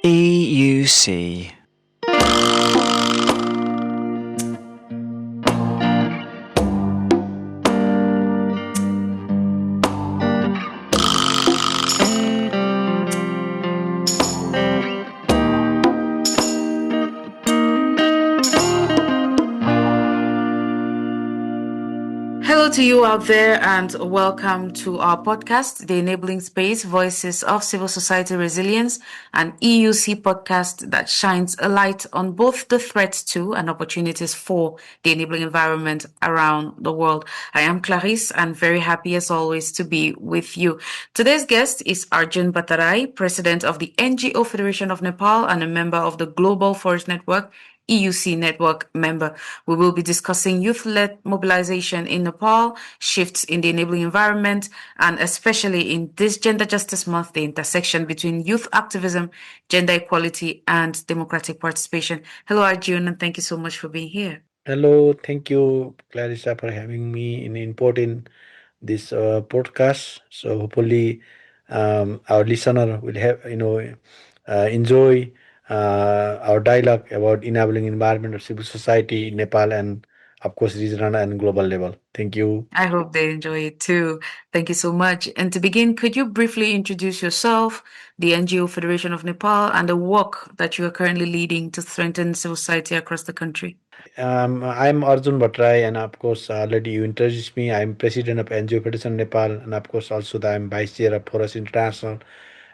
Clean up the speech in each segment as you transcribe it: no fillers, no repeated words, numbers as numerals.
EUC. Hello to you out there, and welcome to our podcast, the Enabling Space Voices of Civil Society Resilience, an EUC podcast that shines a light on both the threats to and opportunities for the enabling environment around the world. I am Clarice, and very happy as always to be with you. Today's guest is Arjun Bhattarai, president of the NGO Federation of Nepal and a member of the Global Forus Network EUC network member. We will be discussing youth-led mobilization in Nepal, shifts in the enabling environment, and especially in this Gender Justice Month, the intersection between youth activism, gender equality, and democratic participation. Hello, Arjun, and thank you so much for being here. Hello, thank you, Clarissa, for having me in input in this podcast. So hopefully, our listener will have enjoy our dialogue about enabling environment of civil society in Nepal and of course regional and global level. Thank you. I hope they enjoy it too. Thank you so much. And to begin, could you briefly introduce yourself, the NGO Federation of Nepal, and the work that you are currently leading to strengthen civil society across the country? I'm Arjun Bhattarai, and of course, already you introduced me. I'm president of NGO Federation Nepal, and of course, also I'm vice chair of Forus International.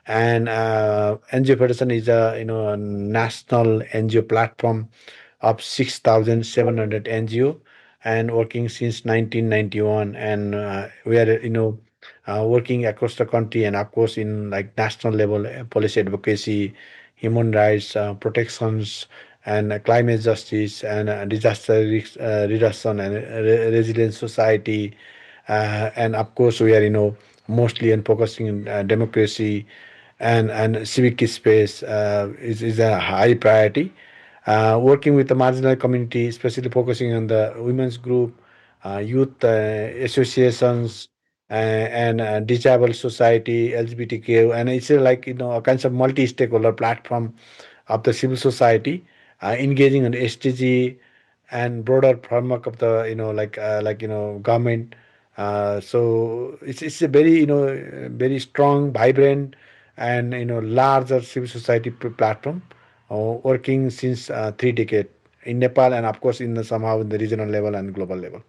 And NGO Federation is a national NGO platform of 6,700 NGO and working since 1991. And we are working across the country and of course in like national level policy advocacy, human rights protections, and climate justice and disaster risk reduction and resilient society. And of course, we are mostly on focusing on democracy and civic space is a high priority. Working with the marginal community, especially focusing on the women's group, youth associations, and disabled society, LGBTQ, and it's like a kind of multi-stakeholder platform of the civil society, engaging on SDG and broader framework of the government. So it's a very very strong, vibrant, and larger civil society platform, working since 3 decades in Nepal and of course in the somehow in the regional level and global level.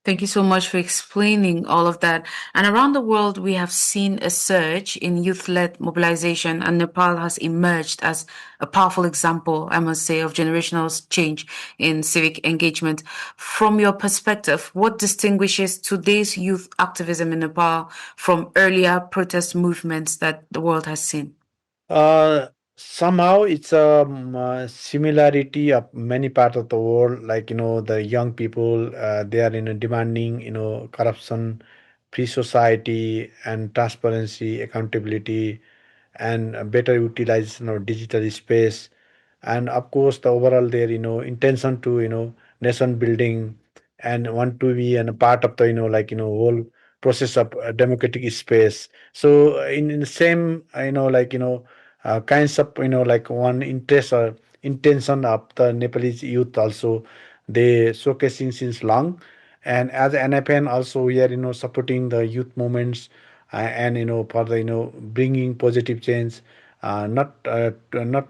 Thank you so much for explaining all of that. And around the world, we have seen a surge in youth led mobilization, and Nepal has emerged as a powerful example, I must say, of generational change in civic engagement. From your perspective, what distinguishes today's youth activism in Nepal from earlier protest movements that the world has seen? Somehow it's a similarity of many parts of the world. Like the young people, they are demanding corruption, free society, and transparency, accountability, and better utilization of digital space, and of course the overall their intention to nation building and want to be a part of the whole process of democratic space. So in the same kinds of like one interest or intention of the Nepalese youth also, they showcasing since long. And as NFN also we are supporting the youth movements, and for the bringing positive change, not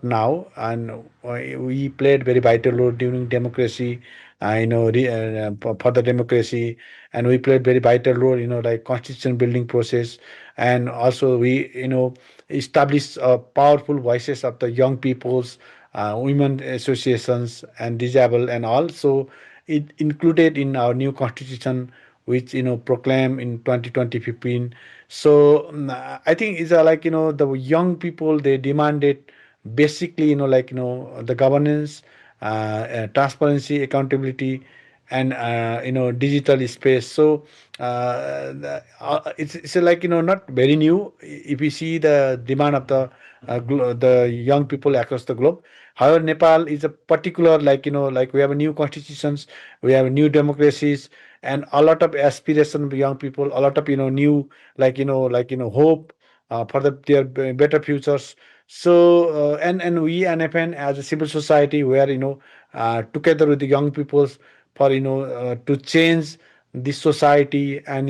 now, and we played very vital role during democracy, for the democracy, and we played very vital role like constitution building process, and also we established powerful voices of the young peoples, women associations and disabled, and also it included in our new constitution, which proclaimed in 2015. So I think it's like the young people, they demanded basically the governance, transparency, accountability, and digital space. So it's like not very new if you see the demand of the young people across the globe. However, Nepal is a particular, like we have a new constitutions, we have new democracies, and a lot of aspiration of young people, a lot of new hope for their better futures. So and we NFN as a civil society, where together with the young peoples for to change this society, and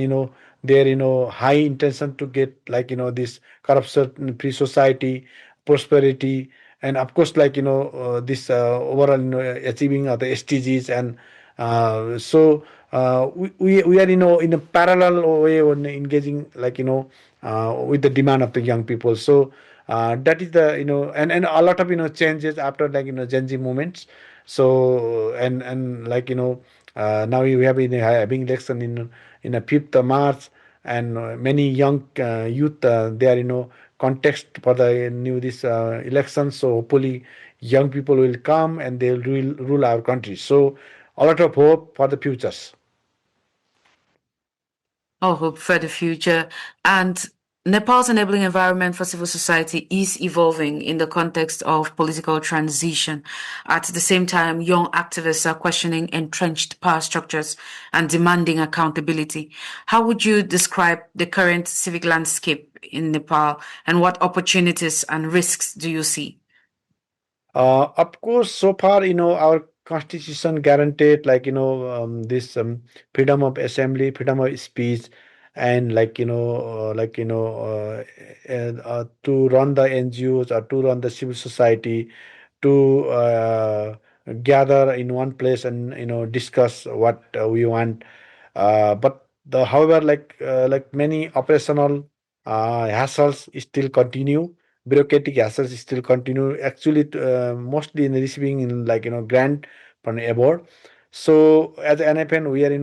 their high intention to get like this corruption free society, prosperity, and of course like this overall achieving of the SDGs. And we are in a parallel way on engaging like with the demand of the young people. So that is the and a lot of changes after like Gen Z movements. So and like now we have been having election in a 5th of March, and many young youth they are context for the new this election. So hopefully young people will come and they will rule our country. So a lot of hope for the futures. All hope for the future. And Nepal's enabling environment for civil society is evolving in the context of political transition. At the same time, young activists are questioning entrenched power structures and demanding accountability. How would you describe the current civic landscape in Nepal, and what opportunities and risks do you see? Of course, so far, our constitution guaranteed like this freedom of assembly, freedom of speech, and like to run the NGOs or to run the civil society, to gather in one place and discuss what we want. But however, like many operational hassles still continue, bureaucratic hassles still continue. Actually, mostly in receiving in like grant from abroad. So as NFN, we are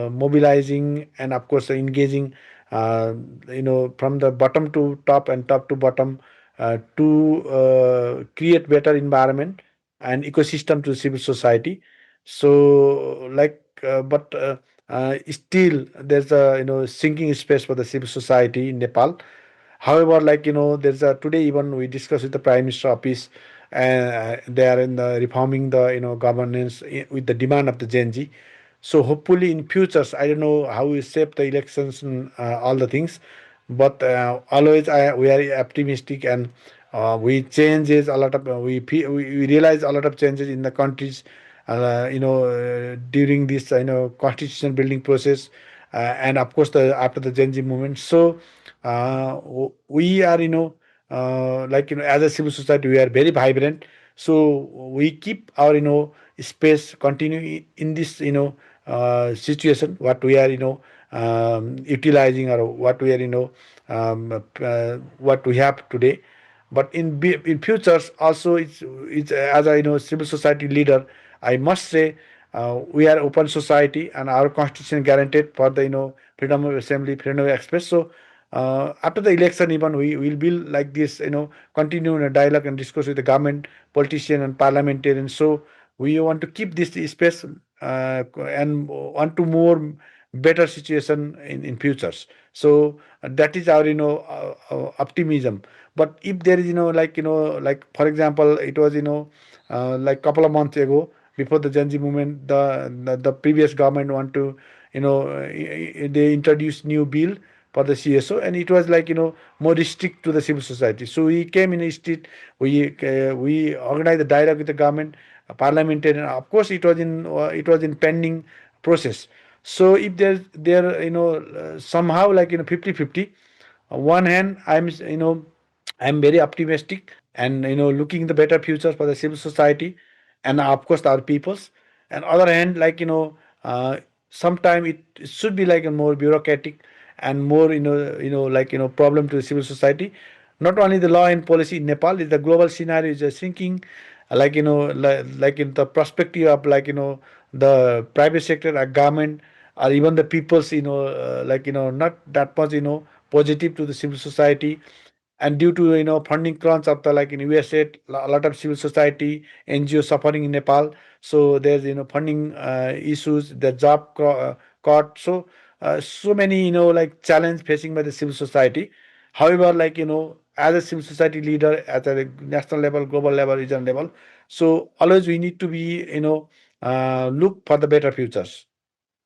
mobilizing and of course engaging, from the bottom to top and top to bottom, to create better environment and ecosystem to civil society. So but still there's a sinking space for the civil society in Nepal. However, like there's a today even we discussed with the Prime Minister office, and they are in the reforming the governance with the demand of the Gen Z. So hopefully in futures, I don't know how we shape the elections and all the things, but always we are optimistic, and we changes a lot of we realize a lot of changes in the countries, during this constitution building process, and of course the after the Gen Z movement. So we are as a civil society we are very vibrant. So we keep our space continue in this situation what we are utilizing, or what we are what we have today. But in futures also, it's as I know civil society leader, I must say we are open society, and our constitution guaranteed for the freedom of assembly, freedom of express. So after the election, even we will build like this, continue in a dialogue and discuss with the government, politician, and parliamentarians. So we want to keep this space, and want to more better situation in futures. So that is our optimism. But if there is like for example, it was like couple of months ago, before the Gen Z movement, the previous government want to they introduced new bill for the CSO, and it was like more strict to the civil society. So we came in a state, we organized the dialogue with the government, parliamentarian. Of course, it was in pending process. So if there somehow like 50-50, one hand I'm very optimistic, and looking the better future for the civil society, and of course our peoples. And other hand, like sometime it should be like a more bureaucratic and more like problem to the civil society. Not only the law and policy in Nepal, is the global scenario is sinking, like in the perspective of like the private sector, a government, or even the people's not that much positive to the civil society. And due to funding crunch of the like in USA, a lot of civil society NGO suffering in Nepal. So there's funding issues, the job cut. So so many like challenge facing by the civil society. However, like as a civil society leader at a national level, global level, regional level, so always we need to be look for the better futures.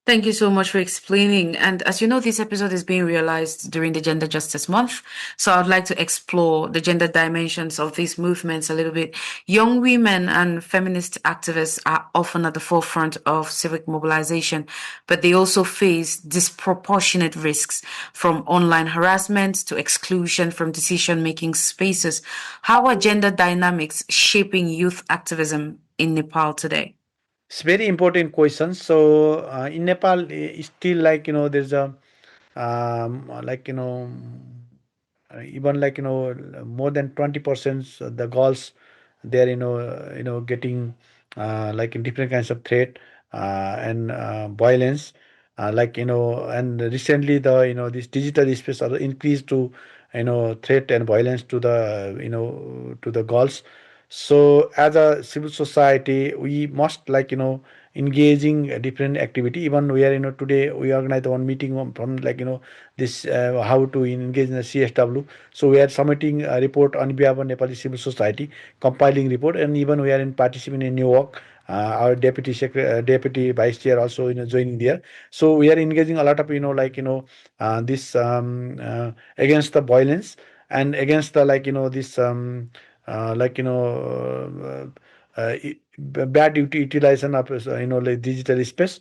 Thank you so much for explaining. And as you know, this episode is being realized during the Gender Justice Month. So I'd like to explore the gender dimensions of these movements a little bit. Young women and feminist activists are often at the forefront of civic mobilization, but they also face disproportionate risks from online harassment to exclusion from decision making spaces. How are gender dynamics shaping youth activism in Nepal today? It's very important question. So in Nepal, still like there's a like even like more than 20% the girls they're getting like in different kinds of threat and violence like and recently the this digital space also increased to threat and violence to the to the girls. So as a civil society we must like engaging a different activity. Even we are today we organize one meeting from like this how to engage in the CSW. So we are submitting a report on behalf of Nepali civil society, compiling report, and even we are in participating in New York. Our deputy vice chair also joining there. So we are engaging a lot of like this against the violence and against the like this like bad utilization of like digital space.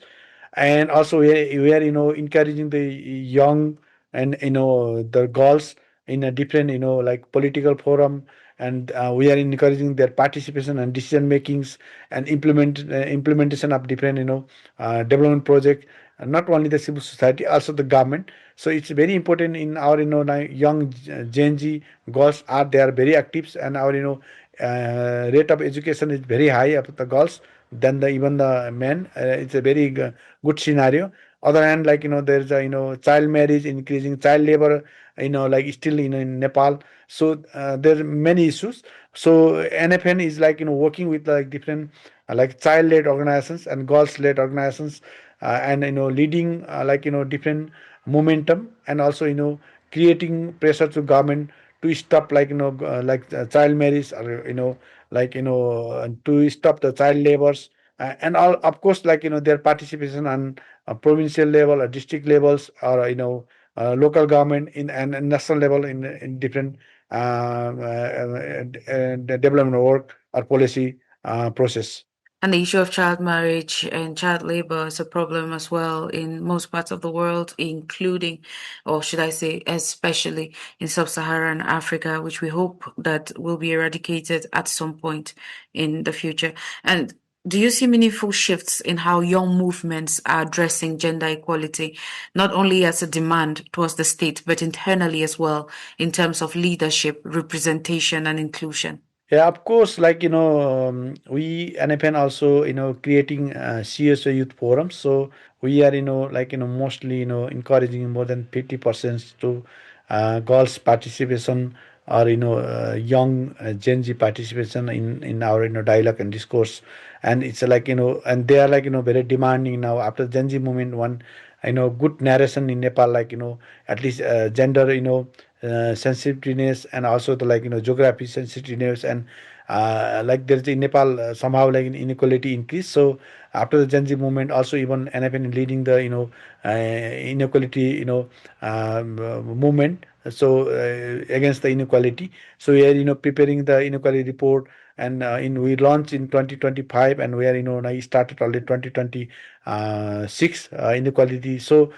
And also we are encouraging the young and the girls in a different like political forum. And we are encouraging their participation and decision makings and implementation of different development project. Not only the civil society, also the government. So it's very important in our like young Gen Z girls are they are very active. And our rate of education is very high of the girls than the even the men. It's a very good scenario. Other hand, like there's a child marriage increasing, child labor like still in Nepal. So there are many issues. So NFN is like working with like different like child led organizations and girls led organizations and leading like different momentum. And also creating pressure to government to stop like like child marriage, or like to stop the child labors. And all of course like their participation on provincial level or district levels, or local government and national level in different development work or policy process. And the issue of child marriage and child labor is a problem as well in most parts of the world, including, or should I say, especially in sub-Saharan Africa, which we hope that will be eradicated at some point in the future. And do you see meaningful shifts in how young movements are addressing gender equality, not only as a demand towards the state, but internally as well, in terms of leadership, representation, and inclusion? Yeah, of course, like we NFN also creating CSO youth forums. So we are like mostly encouraging more than 50% to girls participation, or young Gen Z participation in our dialogue and discourse. And it's like and they are like very demanding now after Gen Z movement. One good narration in Nepal, like at least gender sensitiveness, and also the like geography sensitiveness. And like there's in Nepal somehow like an inequality increase. So after the Gen Z movement, also even NFN leading the inequality movement. So against the inequality. So we are preparing the inequality report. And in we launched in 2025, and we are now started already 2026 inequality. So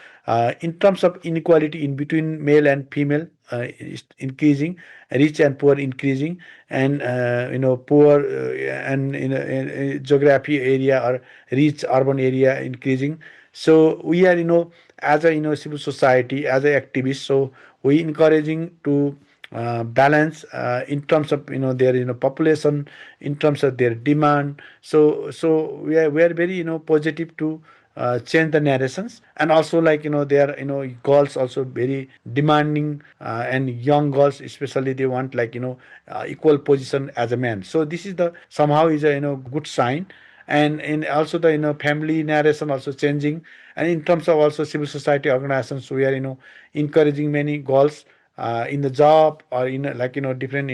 in terms of inequality in between male and female is increasing, rich and poor increasing. And poor and geography area or rich urban area increasing. So we are as a civil society, as a activist, so we encouraging to balance in terms of their population, in terms of their demand. So we are very positive to change the narrations. And also like they are girls also very demanding, and young girls especially, they want like equal position as a man. So this is the somehow is a good sign. And also the family narration also changing. And in terms of also civil society organizations, we are encouraging many girls in the job or in different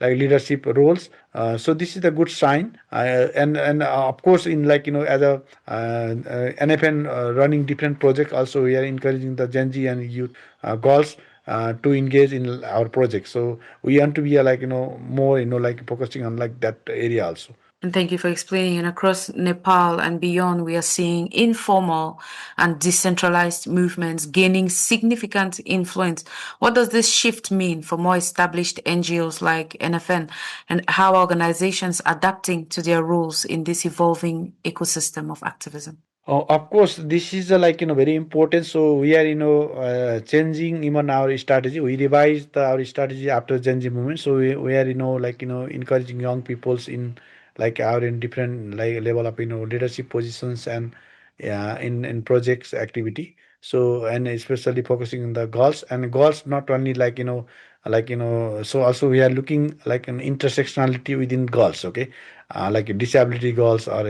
like leadership roles. So this is a good sign, and of course in as a NFN running different projects. Also we are encouraging the Gen Z and youth girls to engage in our projects. So we want to be more like focusing on like that area also. And thank you for explaining. And across Nepal and beyond, we are seeing informal and decentralized movements gaining significant influence. What does this shift mean for more established NGOs like NFN, and how are organizations adapting to their roles in this evolving ecosystem of activism? Of course, this is very important. So we are changing even our strategy. We revised our strategy after Gen Z movement. So we are encouraging young peoples in like our in different like level of leadership positions and in projects activity. So and especially focusing on the girls, and girls not only so also we are looking like an intersectionality within girls. Okay, like disability girls or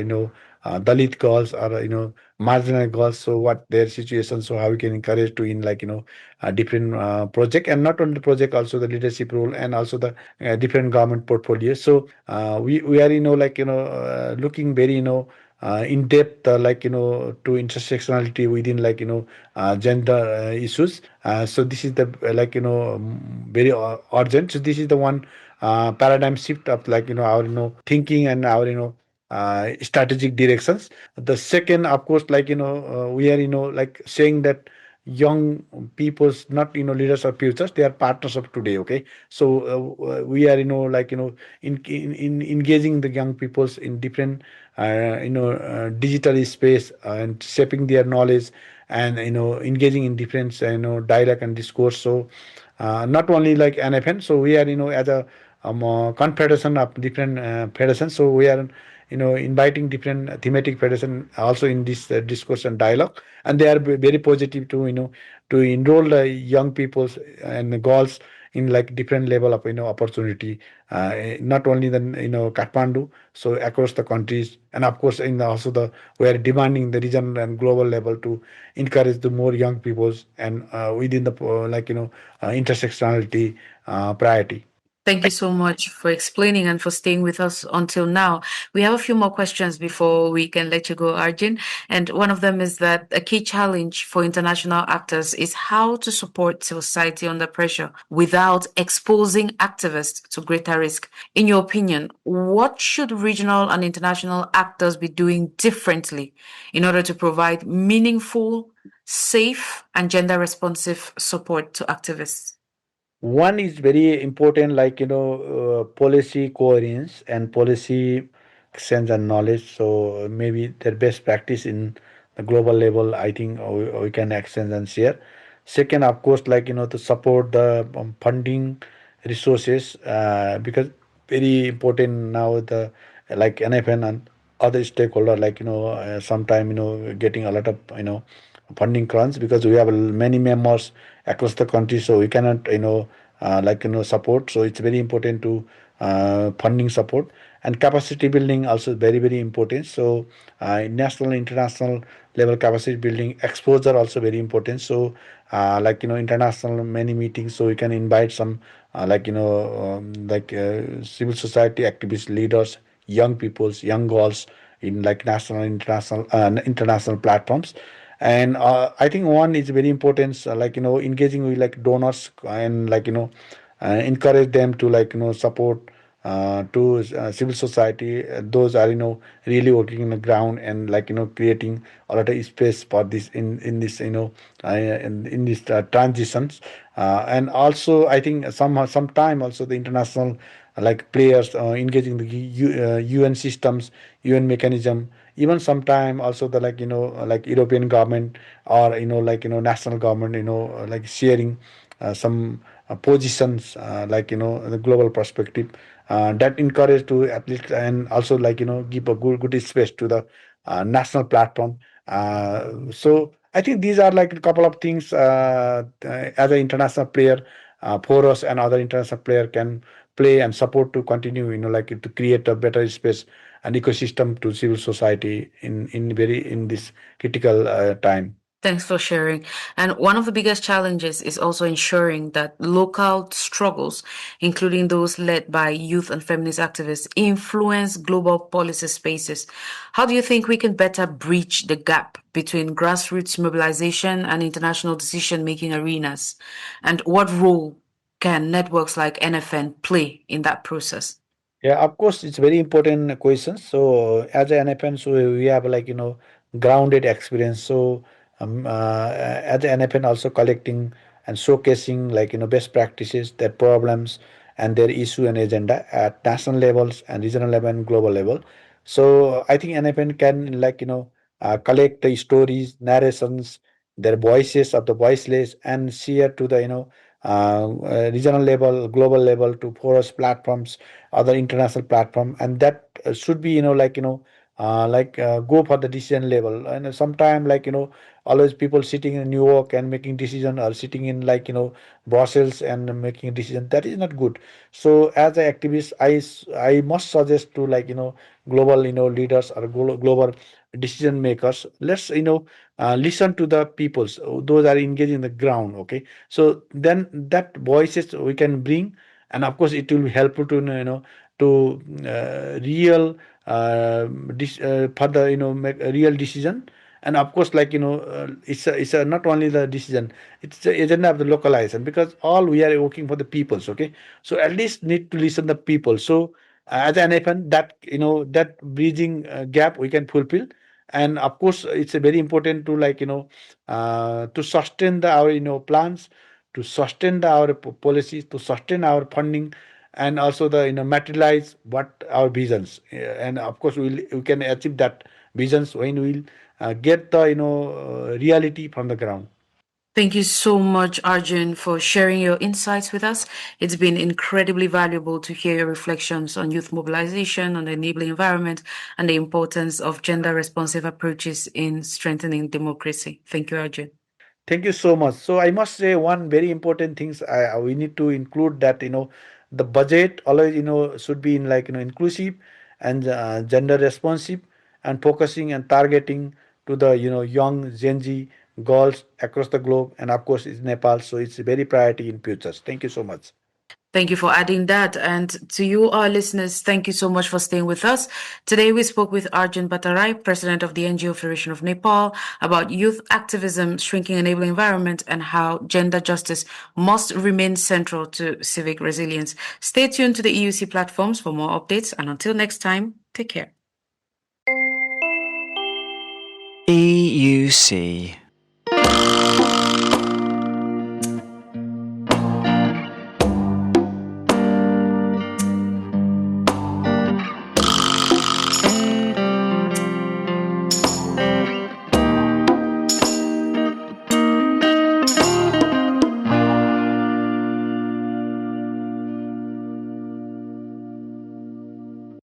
Dalit girls or marginal girls. So what their situation, so how we can encourage to in different project, and not only project, also the leadership role, and also the different government portfolios. So we are looking very in depth to intersectionality within gender issues. So this is the very urgent. So this is the one paradigm shift of our thinking and our strategic directions. The second, of course, we are like saying that young people's not leaders of futures, they are partners of today. Okay, so we are in engaging the young peoples in different digital space and shaping their knowledge, and engaging in different dialogue and discourse. So not only like NFN, so we are as a confederation of different federations. So we are inviting different thematic federation also in this discourse and dialogue, and they are very positive to to enroll the young peoples and the girls in like different level of opportunity, not only the Kathmandu, so across the countries, and of course in also the we are demanding the regional and global level to encourage the more young peoples, and within the intersectionality priority. Thank you so much for explaining and for staying with us until now. We have a few more questions before we can let you go, Arjun. And one of them is that a key challenge for international actors is how to support civil society under pressure without exposing activists to greater risk. In your opinion, what should regional and international actors be doing differently in order to provide meaningful, safe, and gender responsive support to activists? One is very important, policy coherence and policy sense and knowledge. So maybe their best practice in the global level, I think we can exchange and share. Second, of course, to support the funding resources, because very important now the like NFN and other stakeholder, sometime getting a lot of funding crunch, because we have many members across the country, so we cannot support. So it's very important to funding support, and capacity building also very very important. So national international level capacity building, exposure also very important. So international many meetings, so we can invite some civil society activists, leaders, young peoples, young girls in like national international platforms. And I think one is very important, engaging with like donors, and encourage them to support to civil society. Those are really working in the ground, and creating a lot of space for this in this in these transitions. And also I think sometime also the international players engaging the UN systems, UN mechanism, even sometime also the European government, or national government, sharing some positions, the global perspective, that encourage to at least, and also give a good space to the national platform. So I think these are like a couple of things as an international player, Forus and other international player can play and support to continue, to create a better space and ecosystem to civil society in this critical time. Thanks for sharing. And one of the biggest challenges is also ensuring that local struggles, including those led by youth and feminist activists, influence global policy spaces. How do you think we can better breach the gap between grassroots mobilization and international decision making arenas? And what role can networks like NFN play in that process? Yeah, of course, it's very important question. So as an NFN, so we have like grounded experience. So as an NFN, also collecting and showcasing like best practices, their problems, and their issue and agenda at national levels and regional level and global level. So I think NFN can like collect the stories, narrations, their voices of the voiceless, and share to the regional level, global level, to forest platforms, other international platform, and that should be go for the decision level. And sometime always people sitting in New York and making decision, or sitting in Brussels and making a decision, that is not good. So as an activist, I must suggest to global leaders or global decision makers, let's listen to the peoples, those are engaged in the ground. Okay, so then that voices we can bring, and of course it will be helpful to to real further make a real decision. And of course it's not only the decision, it's the agenda of the localization, because all we are working for the peoples. Okay, so at least need to listen the people. So as an FN, that that bridging gap we can fulfill. And of course it's very important to to sustain our plans, to sustain our policies, to sustain our funding, and also the materialize what our visions. And of course we can achieve that visions when we'll get the reality from the ground. Thank you so much, Arjun, for sharing your insights with us. It's been incredibly valuable to hear your reflections on youth mobilization, on the enabling environment, and the importance of gender responsive approaches in strengthening democracy. Thank you, Arjun. Thank you so much. So I must say one very important things we need to include, that the budget always should be in inclusive and gender responsive, and focusing and targeting to the young Gen Z girls across the globe, and of course it's Nepal. So it's a very priority in futures. Thank you so much. Thank you for adding that. And to you, our listeners, thank you so much for staying with us. Today, we spoke with Arjun Bhattarai, president of the NGO Federation of Nepal, about youth activism, shrinking enabling environment, and how gender justice must remain central to civic resilience. Stay tuned to the EUC platforms for more updates. And until next time, take care. EUC.